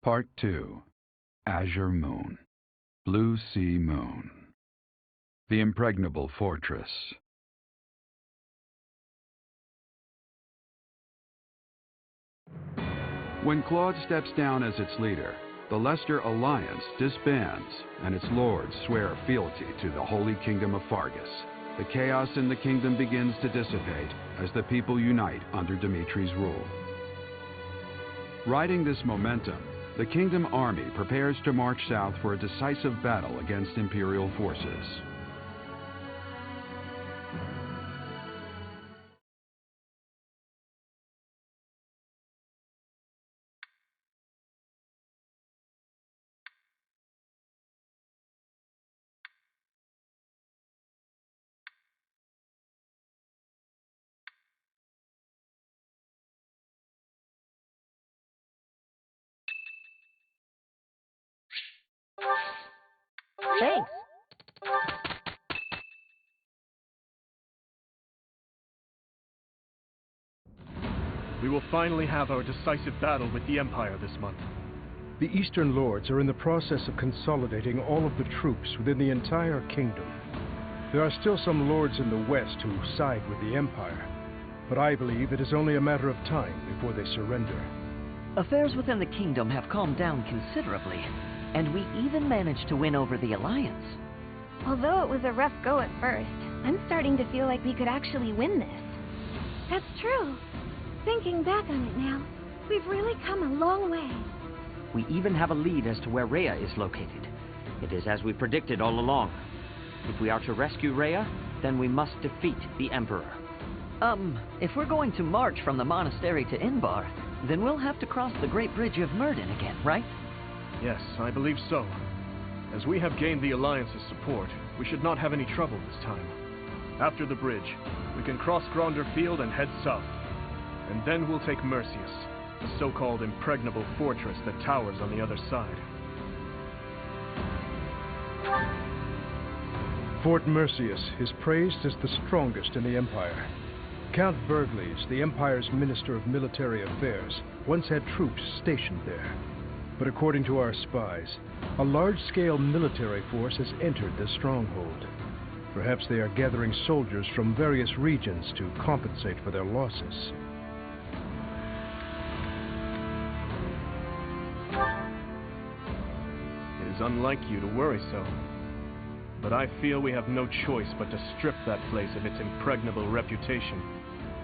Part 2. Azure Moon. Blue Sea Moon. The Impregnable Fortress. When Claude steps down as its leader, the Leicester Alliance disbands and its lords swear fealty to the Holy Kingdom of Faerghus. The chaos in the kingdom begins to dissipate as the people unite under Dimitri's rule. Riding this momentum, the Kingdom Army prepares to march south for a decisive battle against Imperial forces. Thanks. We will finally have our decisive battle with the Empire this month. The Eastern Lords are in the process of consolidating all of the troops within the entire kingdom. There are still some lords in the west who side with the Empire, but I believe it is only a matter of time before they surrender. Affairs within the kingdom have calmed down considerably, and we even managed to win over the Alliance. Although it was a rough go at first, I'm starting to feel like we could actually win this. That's true. Thinking back on it now, we've really come a long way. We even have a lead as to where Rhea is located. It is as we predicted all along. If we are to rescue Rhea, then we must defeat the Emperor. If we're going to march from the monastery to Enbarr, then we'll have to cross the Great Bridge of Myrddin again, right? Yes, I believe so. As we have gained the Alliance's support, we should not have any trouble this time. After the bridge, we can cross Gronder Field and head south. And then we'll take Merceus, the so-called impregnable fortress that towers on the other side. Fort Merceus is praised as the strongest in the Empire. Count Bergles, the Empire's Minister of Military Affairs, once had troops stationed there. But according to our spies, a large-scale military force has entered the stronghold. Perhaps they are gathering soldiers from various regions to compensate for their losses. It is unlike you to worry so. But I feel we have no choice but to strip that place of its impregnable reputation.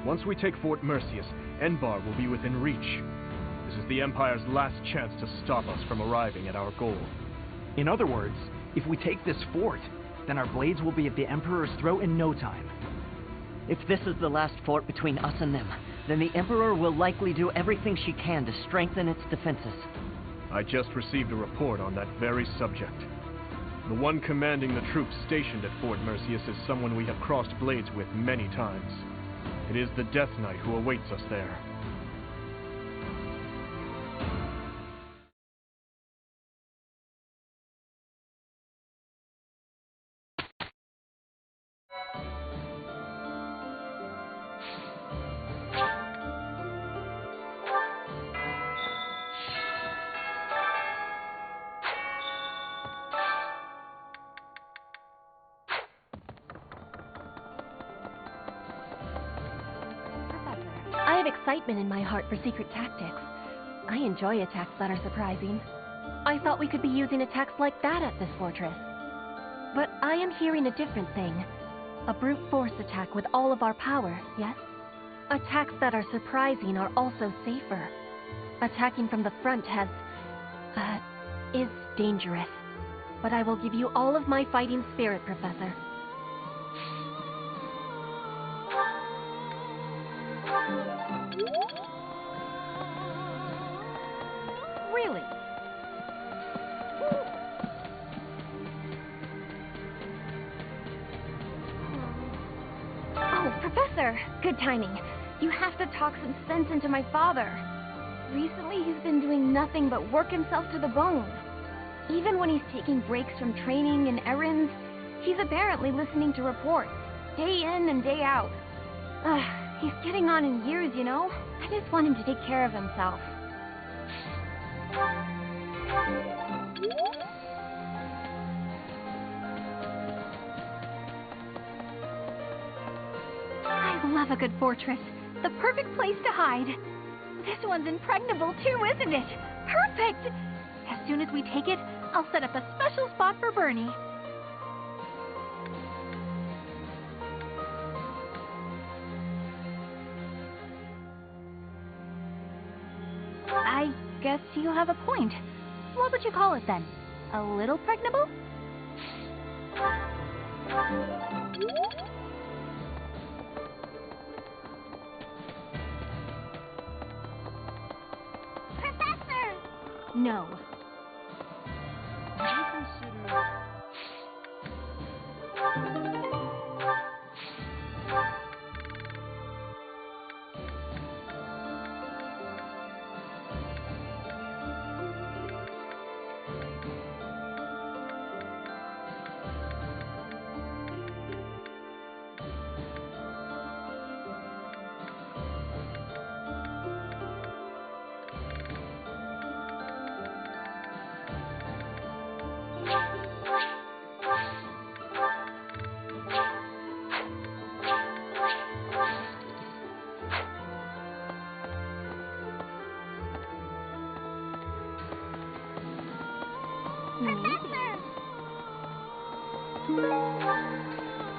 Once we take Fort Merceus, Enbarr will be within reach. This is the Empire's last chance to stop us from arriving at our goal. In other words, if we take this fort, then our blades will be at the Emperor's throat in no time. If this is the last fort between us and them, then the Emperor will likely do everything she can to strengthen its defenses. I just received a report on that very subject. The one commanding the troops stationed at Fort Merceus is someone we have crossed blades with many times. It is the Death Knight who awaits us there. I have excitement in my heart for secret tactics. I enjoy attacks that are surprising. I thought we could be using attacks like that at this fortress. But I am hearing a different thing. A brute force attack with all of our power, yes? Attacks that are surprising are also safer. Attacking from the front is dangerous. But I will give you all of my fighting spirit, Professor. Really? Oh, Professor! Good timing. You have to talk some sense into my father. Recently, he's been doing nothing but work himself to the bone. Even when he's taking breaks from training and errands, he's apparently listening to reports, day in and day out. He's getting on in years, you know? I just want him to take care of himself. I love a good fortress. The perfect place to hide. This one's impregnable too, isn't it? Perfect! As soon as we take it, I'll set up a special spot for Bernie. I guess you have a point. What would you call it then? A little pregnable? Professor! No.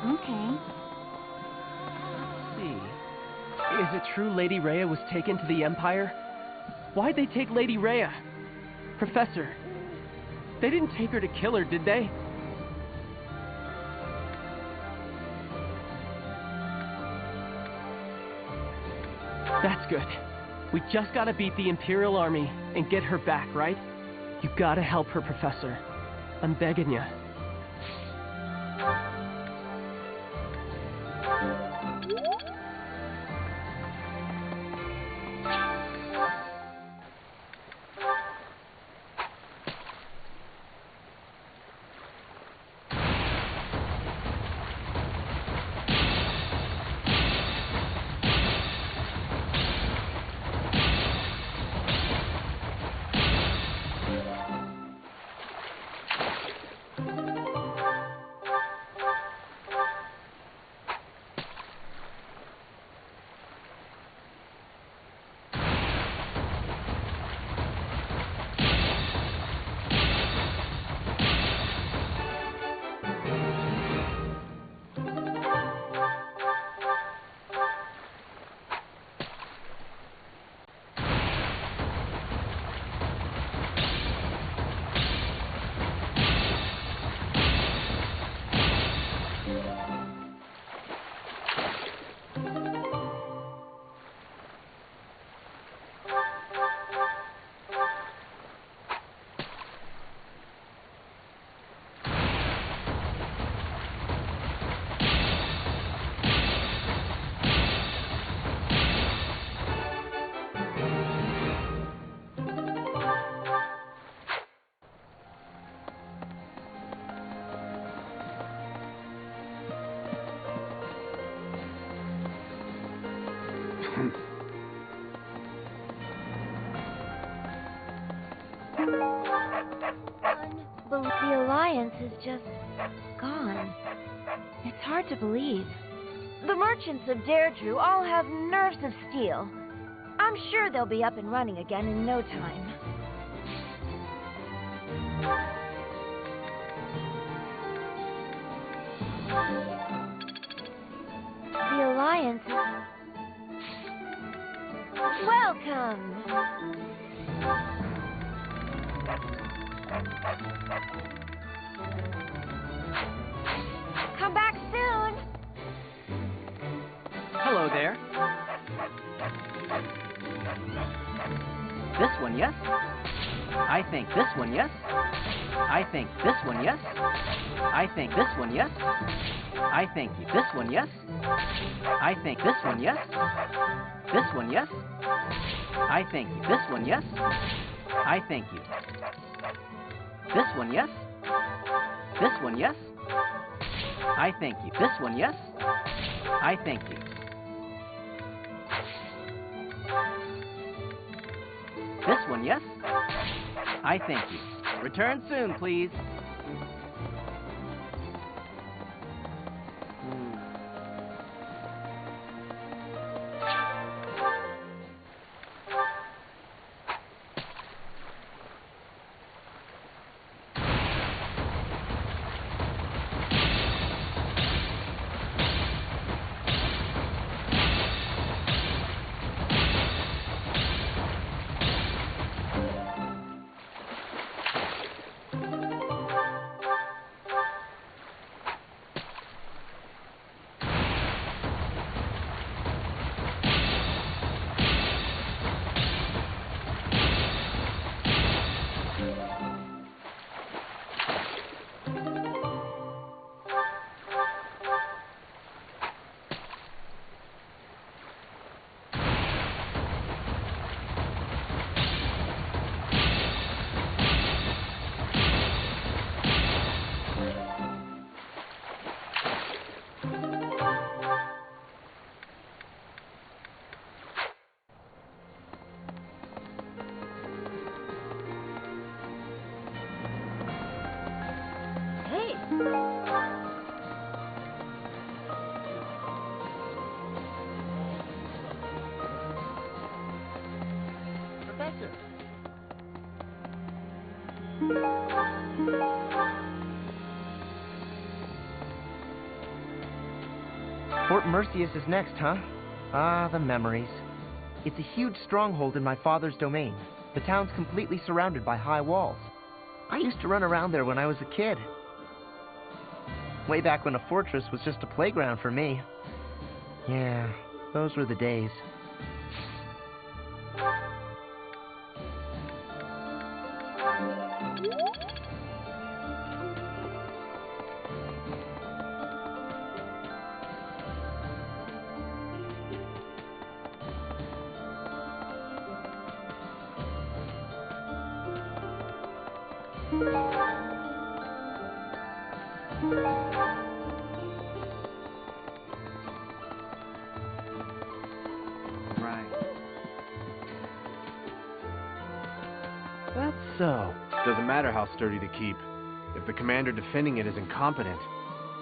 Okay. Let's see. Is it true Lady Rhea was taken to the Empire? Why'd they take Lady Rhea? Professor, they didn't take her to kill her, did they? That's good. We just gotta beat the Imperial army and get her back, right? You gotta help her, Professor. I'm begging you. The Alliance is just gone. It's hard to believe. The merchants of Deirdre all have nerves of steel. I'm sure they'll be up and running again in no time. The Alliance is... Welcome! Come back soon! Hello there. This one, yes? I think this one, yes? I think this one, yes? I think this one, yes? I think this one, yes? I think this one, yes? This one, yes? I think this one, yes? I thank you. This one, yes? This one, yes? I thank you. This one, yes? I thank you. This one, yes? I thank you. Return soon, please. Fort Merceus is next, huh? Ah, the memories. It's a huge stronghold in my father's domain. The town's completely surrounded by high walls. I used to run around there when I was a kid. Way back when a fortress was just a playground for me. Yeah, those were the days. That's so. Doesn't matter how sturdy to keep. If the commander defending it is incompetent,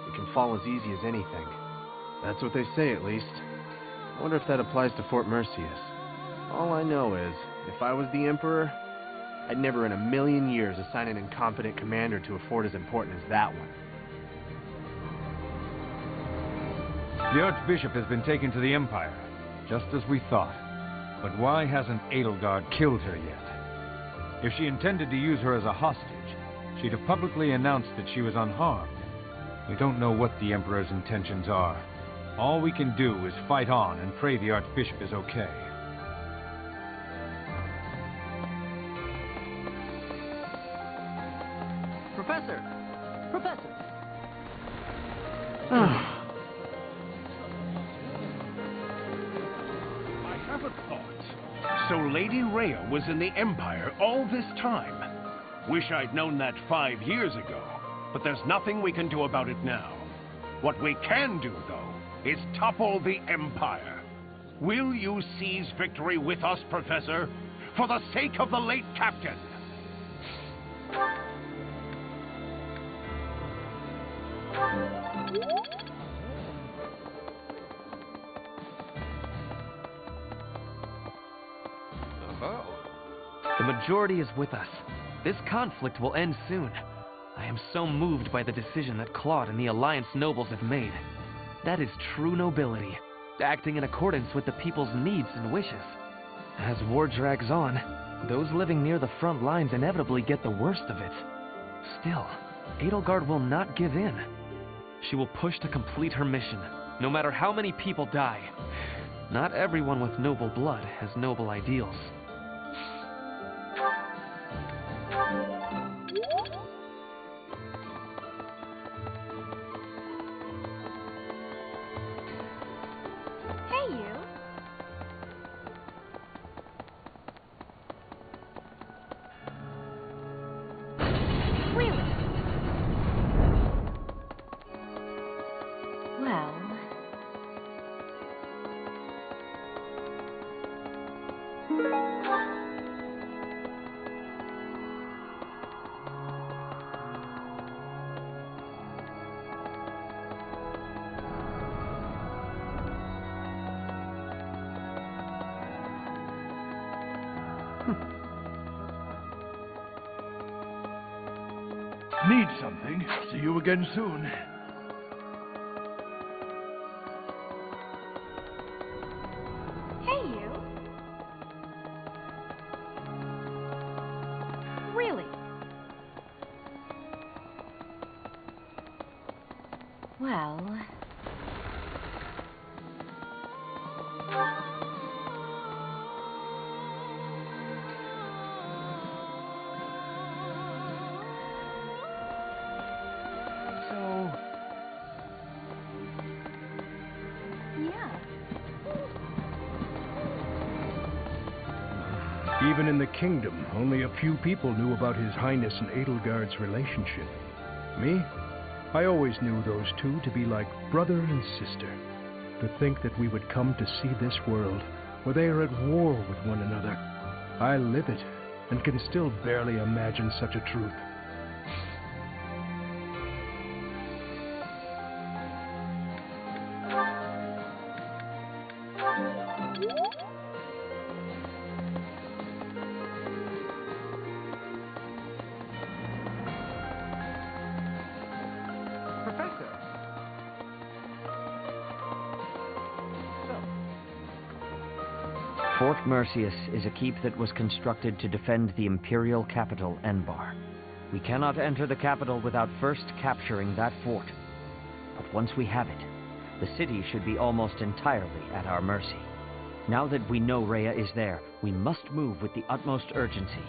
it can fall as easy as anything. That's what they say, at least. I wonder if that applies to Fort Merceus. All I know is, if I was the Emperor, I'd never in a million years assign an incompetent commander to a fort as important as that one. The Archbishop has been taken to the Empire, just as we thought. But why hasn't Edelgard killed her yet? If she intended to use her as a hostage, she'd have publicly announced that she was unharmed. We don't know what the Emperor's intentions are. All we can do is fight on and pray the Archbishop is okay. Professor! Professor! I have a thought. So Lady Rhea was in the Empire all this time. Wish I'd known that 5 years ago, but there's nothing we can do about it now. What we can do, though, is topple the Empire. Will you seize victory with us, Professor? For the sake of the late Captain! The majority is with us. This conflict will end soon. I am so moved by the decision that Claude and the Alliance nobles have made. That is true nobility, acting in accordance with the people's needs and wishes. As war drags on, those living near the front lines inevitably get the worst of it. Still, Edelgard will not give in. She will push to complete her mission, no matter how many people die. Not everyone with noble blood has noble ideals. Need something. See you again soon. Hey, you. Really? Well... Even in the kingdom, only a few people knew about His Highness and Edelgard's relationship. Me? I always knew those two to be like brother and sister. To think that we would come to see this world, where they are at war with one another. I live it, and can still barely imagine such a truth. Fort Merceus is a keep that was constructed to defend the Imperial capital, Enbarr. We cannot enter the capital without first capturing that fort. But once we have it, the city should be almost entirely at our mercy. Now that we know Rhea is there, we must move with the utmost urgency.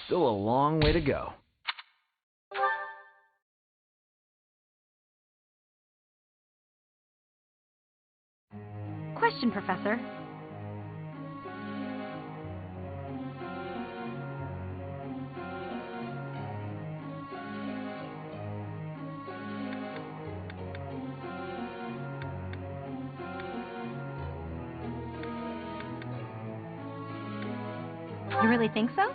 Still a long way to go. Question, Professor. You really think so?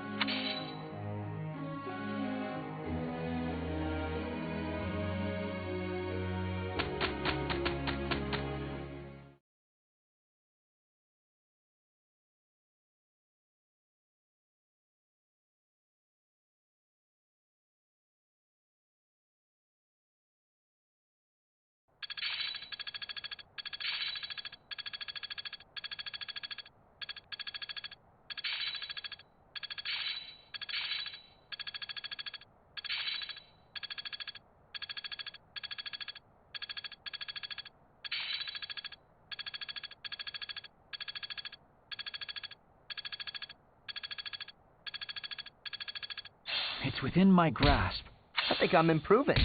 It's within my grasp. I think I'm improving.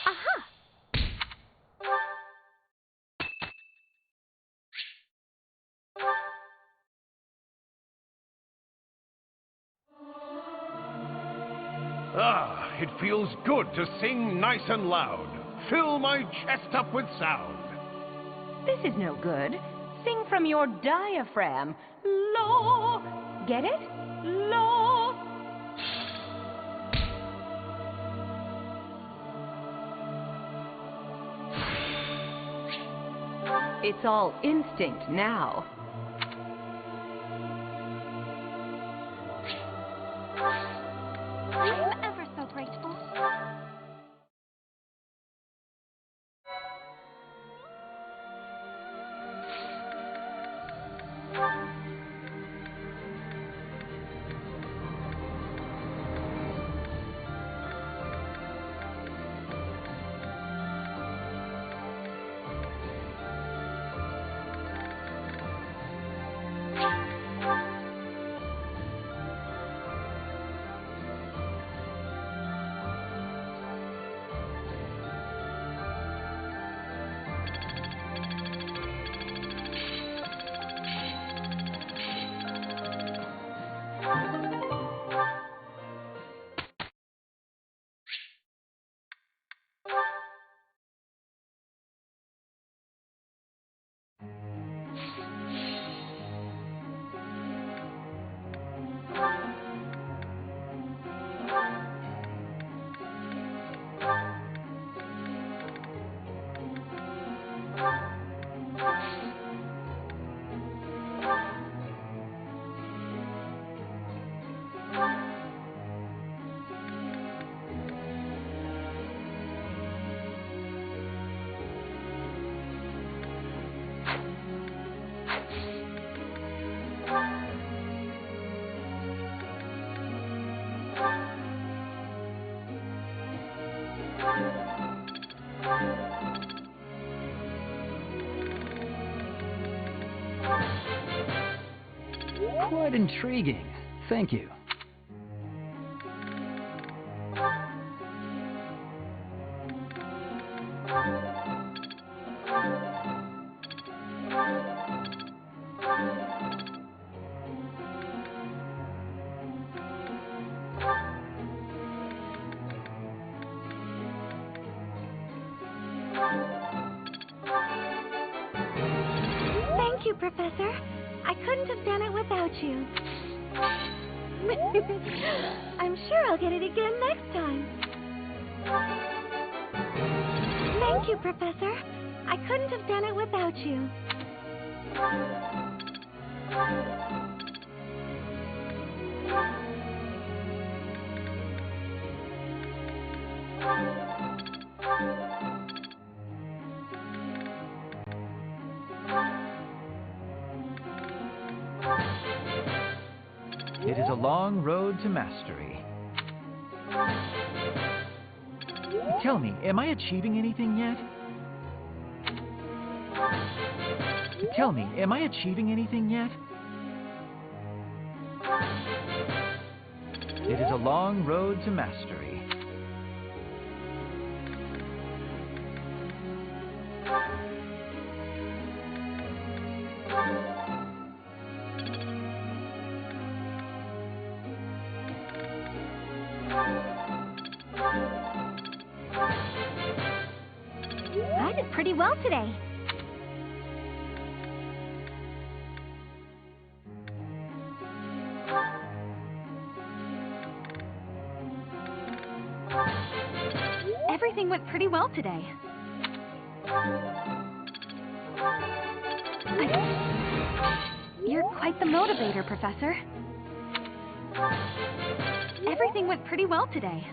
Aha! Ah, it feels good to sing nice and loud. Fill my chest up with sound. This is no good. Sing from your diaphragm. Low. Get it? Low. It's all instinct now. I'm ever so grateful. Quite intriguing. Thank you. Thank you, Professor. I couldn't have done it without you. I'm sure I'll get it again next time. Thank you, Professor. I couldn't have done it without you. It is a long road to mastery. Tell me, am I achieving anything yet? Tell me, am I achieving anything yet? It is a long road to mastery. I did pretty well today. Everything went pretty well today. You're quite the motivator, Professor. Everything went pretty well today.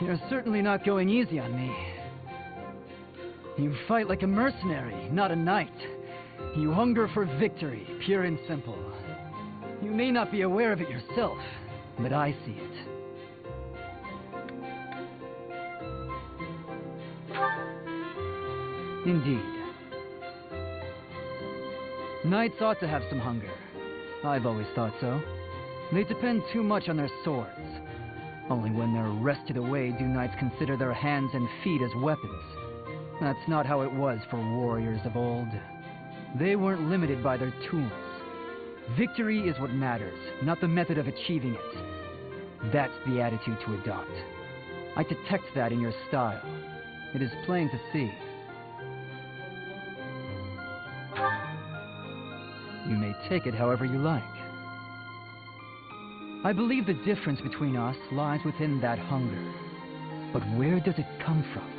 You're certainly not going easy on me. You fight like a mercenary, not a knight. You hunger for victory, pure and simple. You may not be aware of it yourself, but I see it. Indeed. Knights ought to have some hunger. I've always thought so. They depend too much on their swords. Only when they're wrested away do knights consider their hands and feet as weapons. That's not how it was for warriors of old. They weren't limited by their tools. Victory is what matters, not the method of achieving it. That's the attitude to adopt. I detect that in your style. It is plain to see. You may take it however you like. I believe the difference between us lies within that hunger. But where does it come from?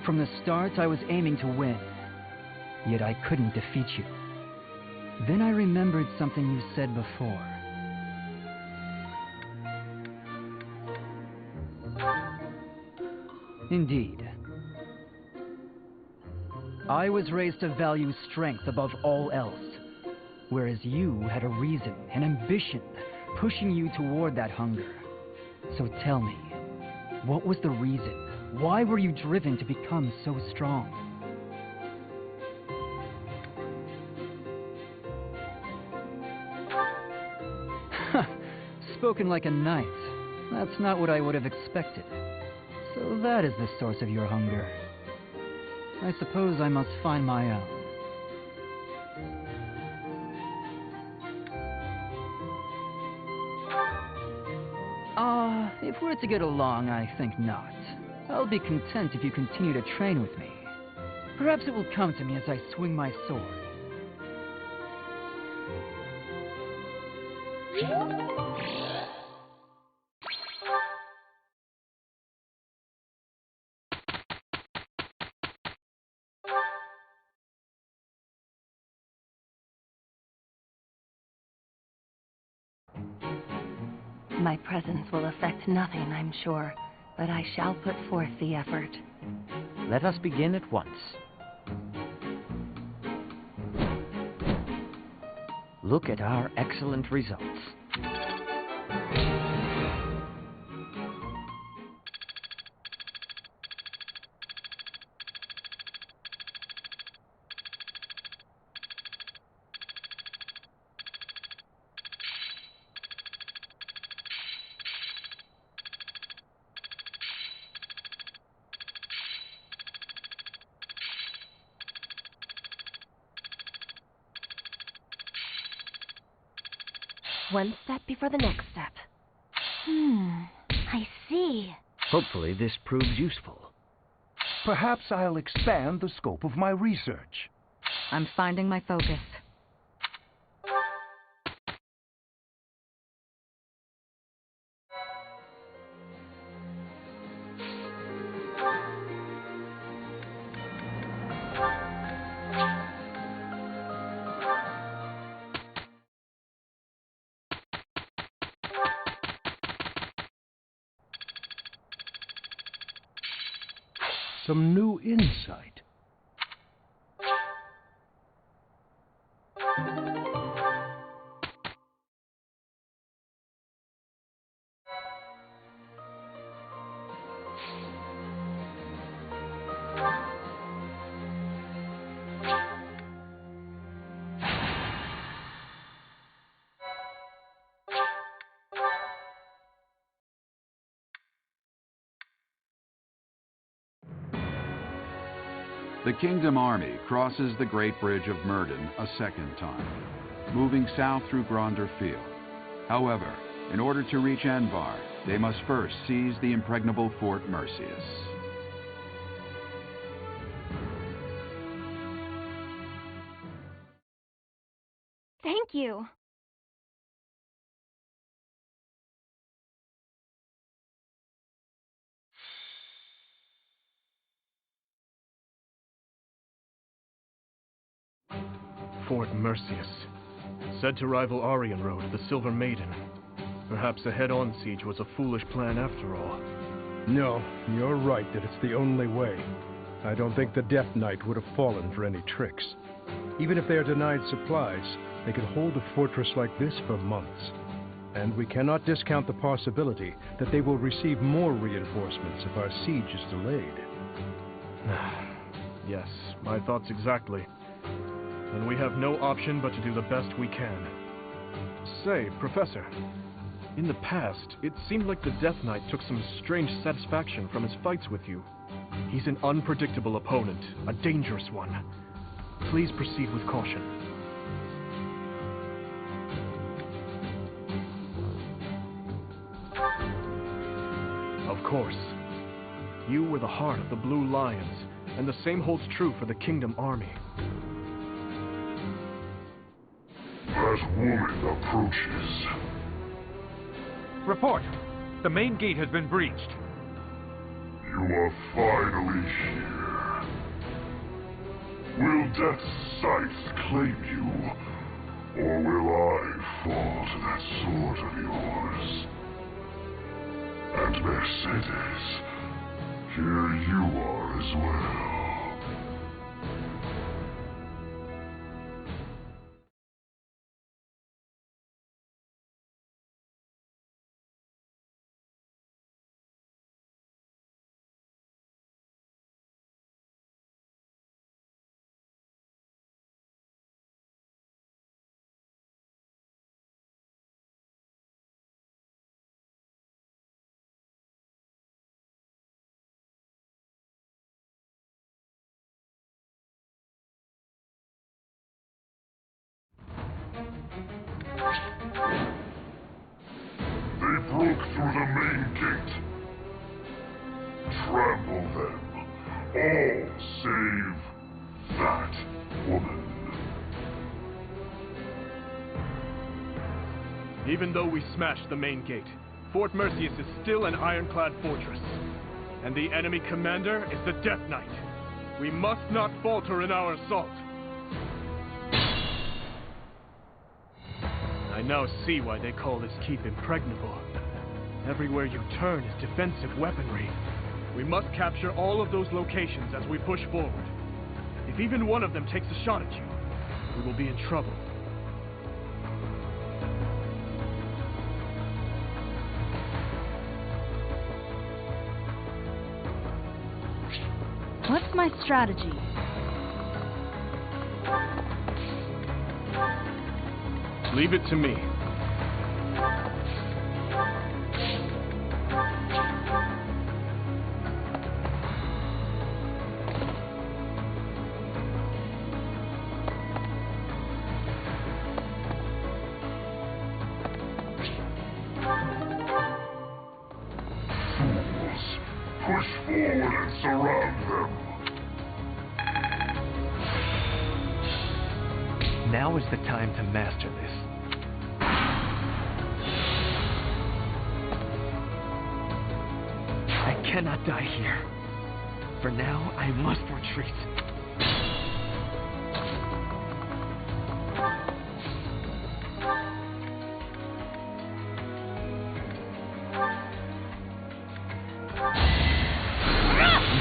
From the start, I was aiming to win. Yet I couldn't defeat you. Then I remembered something you said before. Indeed. I was raised to value strength above all else. Whereas you had a reason, an ambition, pushing you toward that hunger. So tell me, what was the reason? Why were you driven to become so strong? Spoken like a knight. That's not what I would have expected. So that is the source of your hunger. I suppose I must find my own. If we're to get along, I think not. I'll be content if you continue to train with me. Perhaps it will come to me as I swing my sword. My presence will affect nothing, I'm sure. but I shall put forth the effort. Let us begin at once. Look at our excellent results. One step before the next step. I see. Hopefully this proves useful. Perhaps I'll expand the scope of my research. I'm finding my focus. Some new insight. The Kingdom Army crosses the Great Bridge of Myrddin a second time, moving south through Gronder Field. However, in order to reach Enbarr, they must first seize the impregnable Fort Merceus. Thank you. Fort Merceus. Said to rival Aryan Road, the Silver Maiden. Perhaps a head-on siege was a foolish plan after all. No, you're right that it's the only way. I don't think the Death Knight would have fallen for any tricks. Even if they are denied supplies, they could hold a fortress like this for months. And we cannot discount the possibility that they will receive more reinforcements if our siege is delayed. Yes, my thoughts exactly. And we have no option but to do the best we can. Say, Professor, in the past, it seemed like the Death Knight took some strange satisfaction from his fights with you. He's an unpredictable opponent, a dangerous one. Please proceed with caution. Of course. You were the heart of the Blue Lions, and the same holds true for the Kingdom Army. That woman approaches. Report! The main gate has been breached. You are finally here. Will Death's scythe claim you, or will I fall to that sword of yours? And Mercedes, here you are as well. They broke through the main gate. Trample them. All save that woman. Even though we smashed the main gate, Fort Merceus is still an ironclad fortress. And the enemy commander is the Death Knight. We must not falter in our assault. I now see why they call this keep impregnable. Everywhere you turn is defensive weaponry. We must capture all of those locations as we push forward. If even one of them takes a shot at you, we will be in trouble. What's my strategy? Leave it to me. Push forward and surround them. Now is the time to master this. I cannot die here. For now, I must retreat.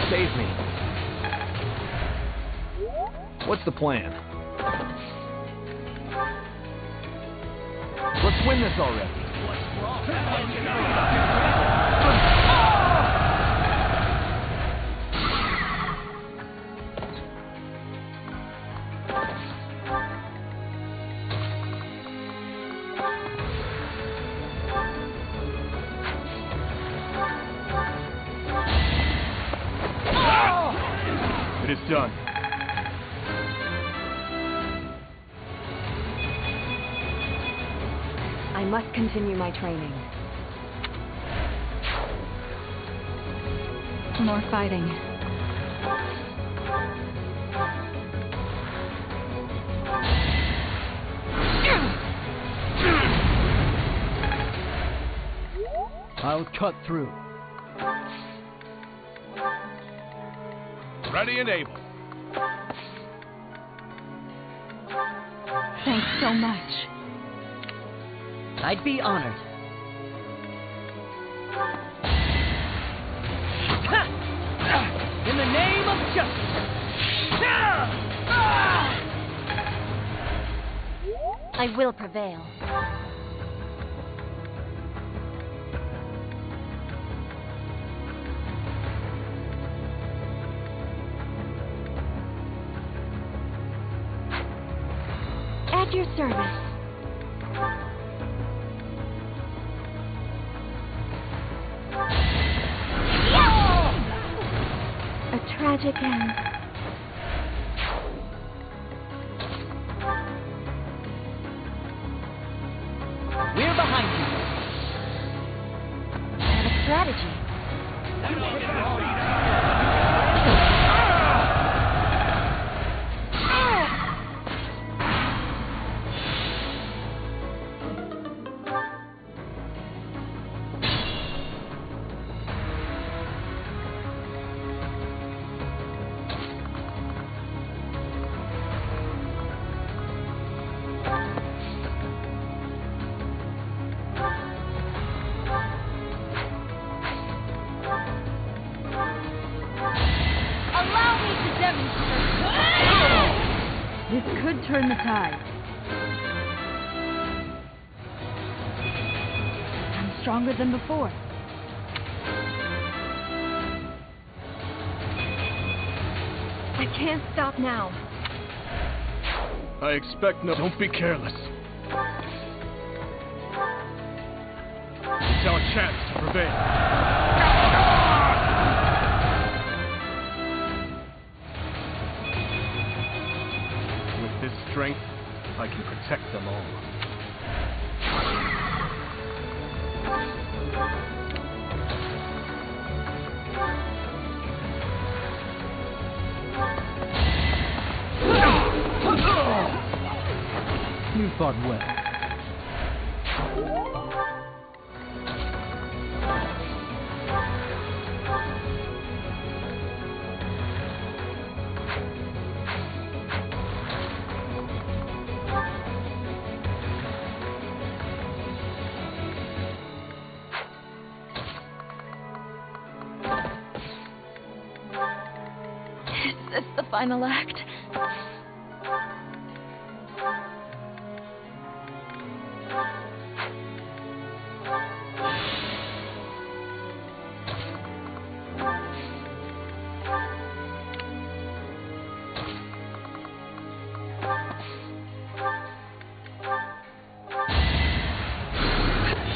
Save me. What's the plan? Let's win this already. It is done. I must continue my training. More fighting. I'll cut through. Ready and able. Thanks so much. I'd be honored. In the name of justice. I will prevail. At your service. A tragic end. We're behind you. I have a strategy. This could turn the tide. I'm stronger than before. I can't stop now. I expect no. Don't be careless. It's our chance to prevail. Strength, I can protect them all. You fought well. Is this the final act?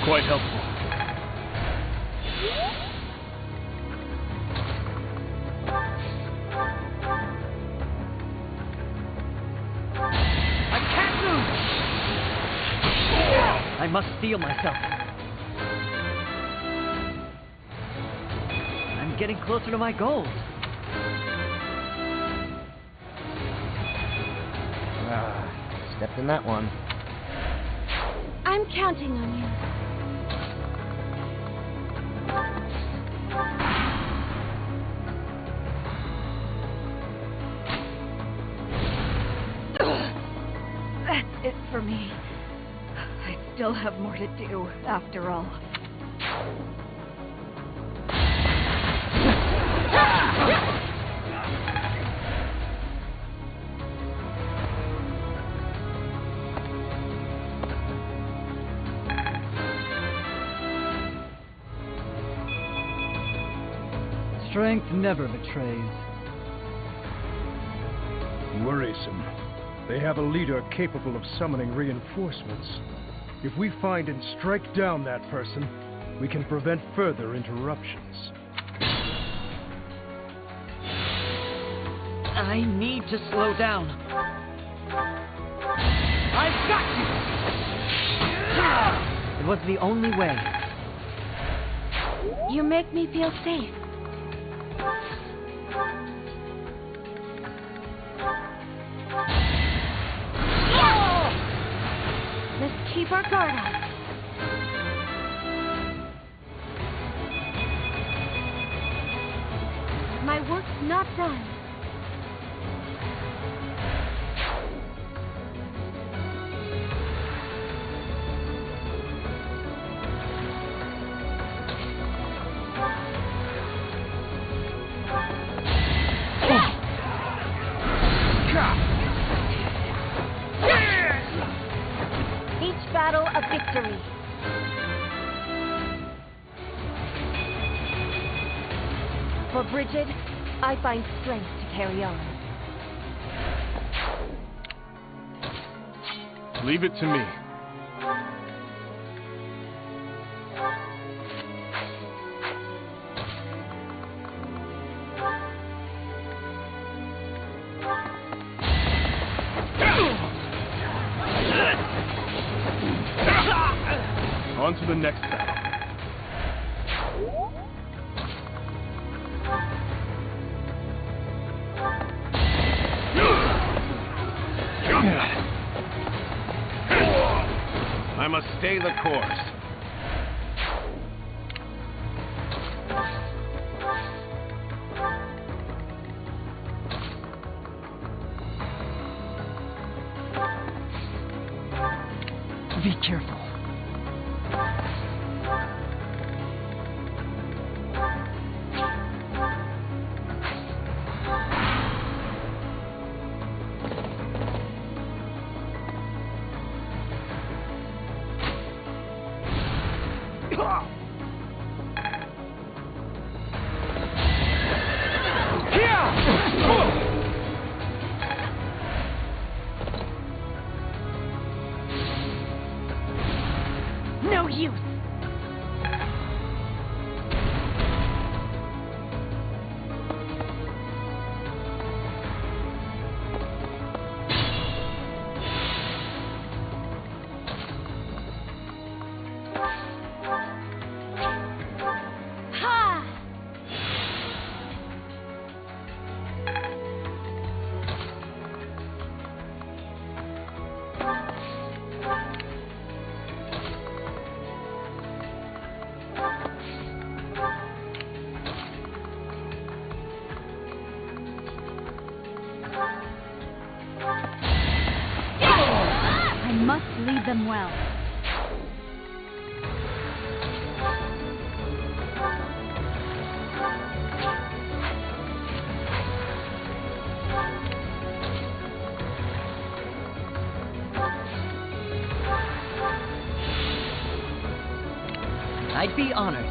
Quite helpful. I must steel myself. I'm getting closer to my goals. Stepped in that one. I'm counting on you. That's it for me. I still have more to do, after all. Strength never betrays. Worrisome. They have a leader capable of summoning reinforcements. If we find and strike down that person, we can prevent further interruptions. I need to slow down. I've got you! It was the only way. You make me feel safe. Let's keep our guard up. My work's not done. Each battle a victory. For Bridget, I find strength to carry on. Leave it to me. On to the next battle. I must stay the course. Be careful. No use. I must lead them well. I'd be honored.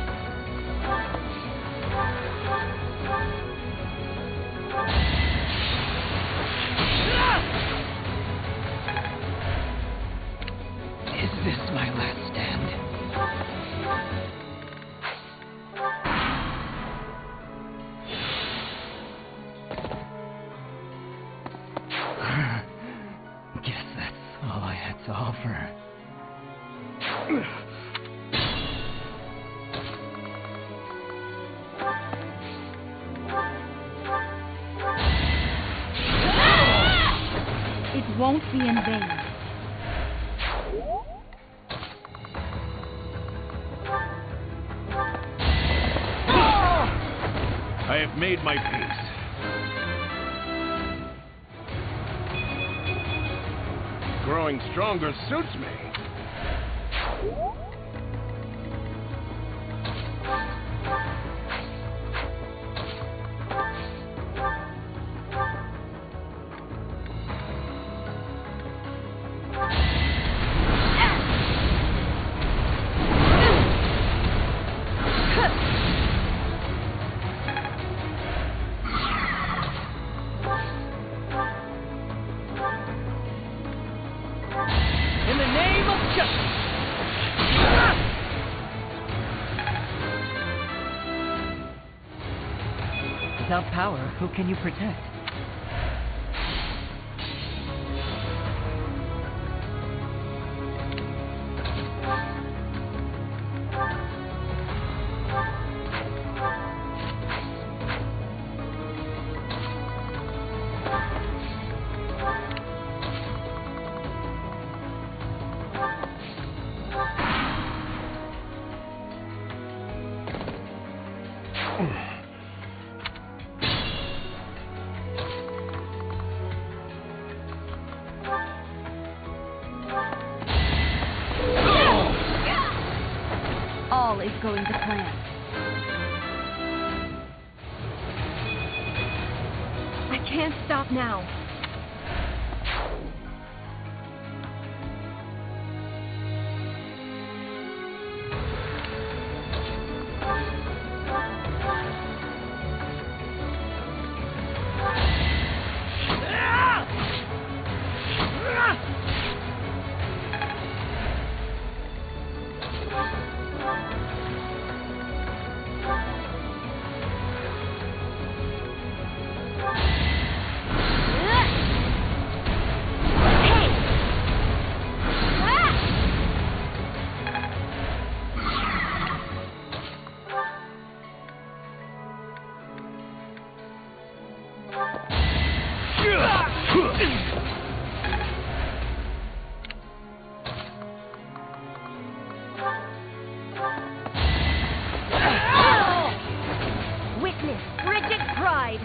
Is this my last stand? Guess that's all I had to offer. It won't be in vain. I have made my peace. Growing stronger suits me. In the name of justice! Without power, who can you protect? All is going to plan. I can't stop now. Witness frigid pride.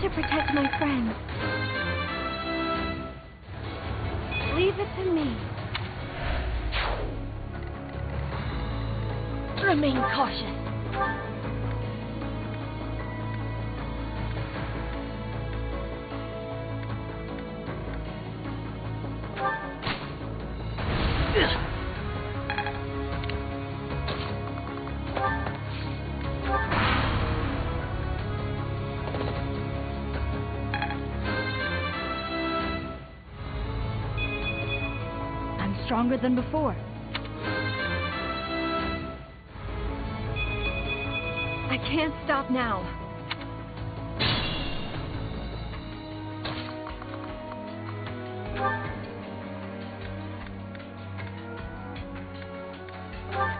To protect my friends. Leave it to me. Remain cautious. Stronger than before. I can't stop now.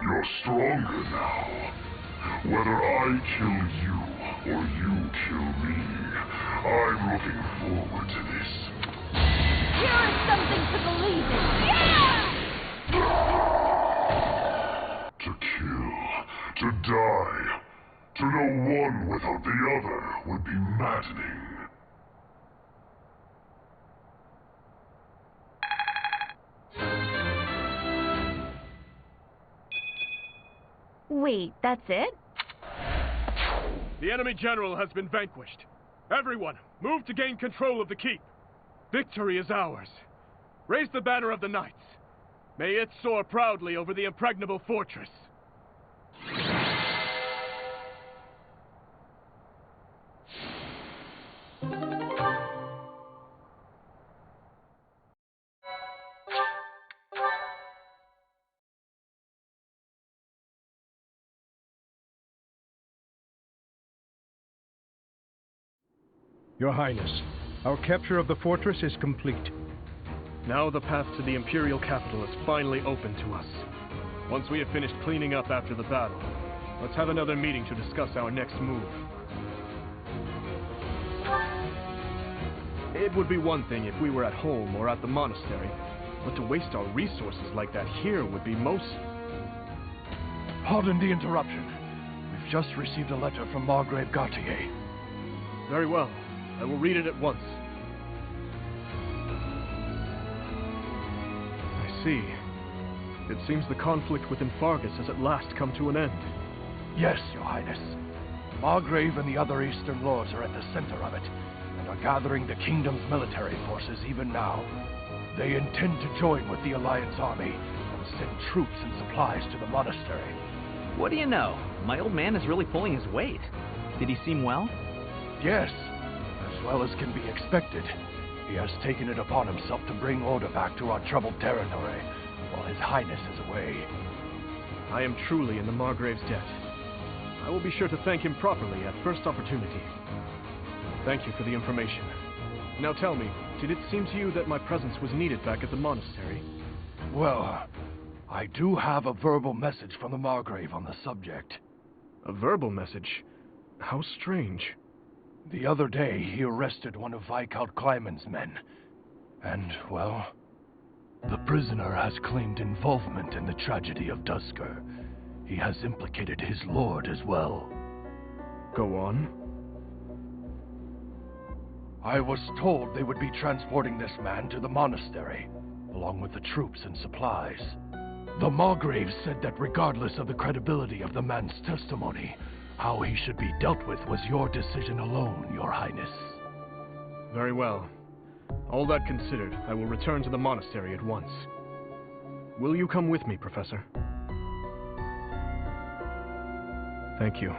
You're stronger now. Whether I kill you or you kill me, I'm looking forward to this. Here is something to believe in. To kill, to die, to know one without the other would be maddening. Wait, that's it? The enemy general has been vanquished. Everyone, move to gain control of the keep. Victory is ours. Raise the banner of the knights. May it soar proudly over the impregnable fortress. Your Highness, our capture of the fortress is complete. Now the path to the Imperial capital is finally open to us. Once we have finished cleaning up after the battle, let's have another meeting to discuss our next move. It would be one thing if we were at home or at the monastery, but to waste our resources like that here would be most... Pardon the interruption. We've just received a letter from Margrave Gautier. Very well. I will read it at once. I see. It seems the conflict within Faerghus has at last come to an end. Yes, Your Highness. Margrave and the other Eastern Lords are at the center of it, and are gathering the Kingdom's military forces even now. They intend to join with the Alliance army, and send troops and supplies to the monastery. What do you know? My old man is really pulling his weight. Did he seem well? Yes, as well as can be expected. He has taken it upon himself to bring order back to our troubled territory, while His Highness is away. I am truly in the Margrave's debt. I will be sure to thank him properly at first opportunity. Thank you for the information. Now tell me, did it seem to you that my presence was needed back at the monastery? Well, I do have a verbal message from the Margrave on the subject. A verbal message? How strange. The other day, he arrested one of Viscount Kleiman's men. And, well, the prisoner has claimed involvement in the tragedy of Dusker. He has implicated his lord as well. Go on. I was told they would be transporting this man to the monastery, along with the troops and supplies. The Margrave said that regardless of the credibility of the man's testimony, how he should be dealt with was your decision alone, Your Highness. Very well. All that considered, I will return to the monastery at once. Will you come with me, Professor? Thank you.